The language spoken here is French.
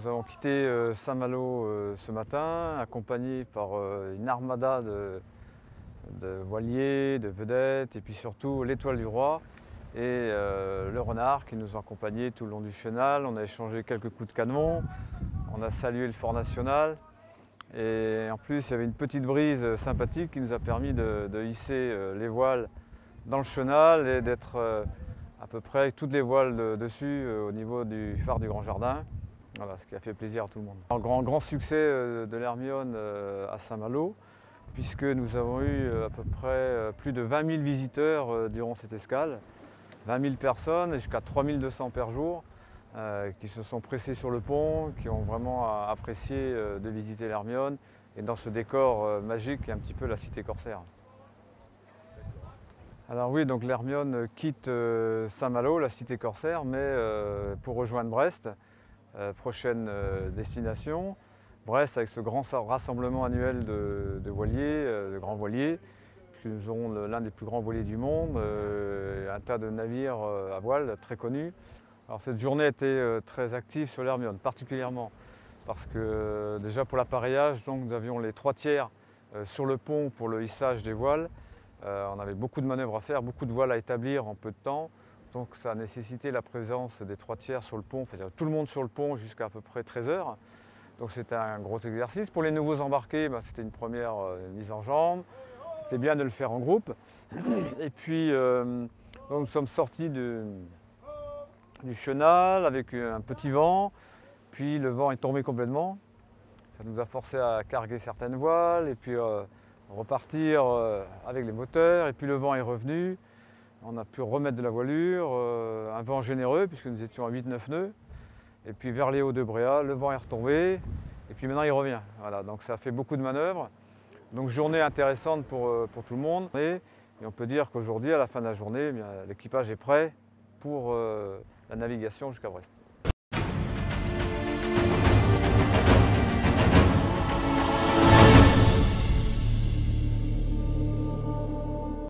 Nous avons quitté Saint-Malo ce matin, accompagnés par une armada de voiliers, de vedettes, et puis surtout l'Étoile du Roi et le Renard qui nous ont accompagnés tout le long du chenal. On a échangé quelques coups de canon, on a salué le Fort National, et en plus il y avait une petite brise sympathique qui nous a permis de hisser les voiles dans le chenal et d'être à peu près avec toutes les voiles dessus au niveau du phare du Grand Jardin. Voilà, ce qui a fait plaisir à tout le monde. Un grand succès de l'Hermione à Saint-Malo, puisque nous avons eu à peu près plus de 20 000 visiteurs durant cette escale. 20 000 personnes, jusqu'à 3 200 par jour, qui se sont pressés sur le pont, qui ont vraiment apprécié de visiter l'Hermione, et dans ce décor magique qui est un petit peu la cité corsaire. Alors oui, donc l'Hermione quitte Saint-Malo, la cité corsaire, mais pour rejoindre Brest. Prochaine destination, Brest avec ce grand rassemblement annuel de voiliers, de grands voiliers, puisque nous aurons l'un des plus grands voiliers du monde, un tas de navires à voile très connus. Alors cette journée a été très active sur l'Hermione, particulièrement parce que déjà pour l'appareillage, donc nous avions les 3/3 sur le pont pour le hissage des voiles. On avait beaucoup de manœuvres à faire, beaucoup de voiles à établir en peu de temps. Donc ça a nécessité la présence des 3/3 sur le pont, c'est-à-dire tout le monde sur le pont jusqu'à peu près 13 heures. Donc c'était un gros exercice. Pour les nouveaux embarqués, c'était une première mise en jambe. C'était bien de le faire en groupe. Et puis donc nous sommes sortis du chenal avec un petit vent. Puis le vent est tombé complètement. Ça nous a forcé à carguer certaines voiles et puis repartir avec les moteurs. Et puis le vent est revenu. On a pu remettre de la voilure, un vent généreux puisque nous étions à 8-9 nœuds. Et puis vers les hauts de Bréa, le vent est retombé et puis maintenant il revient. Voilà, donc ça fait beaucoup de manœuvres. Donc journée intéressante pour tout le monde. Et on peut dire qu'aujourd'hui, à la fin de la journée, l'équipage est prêt pour la navigation jusqu'à Brest.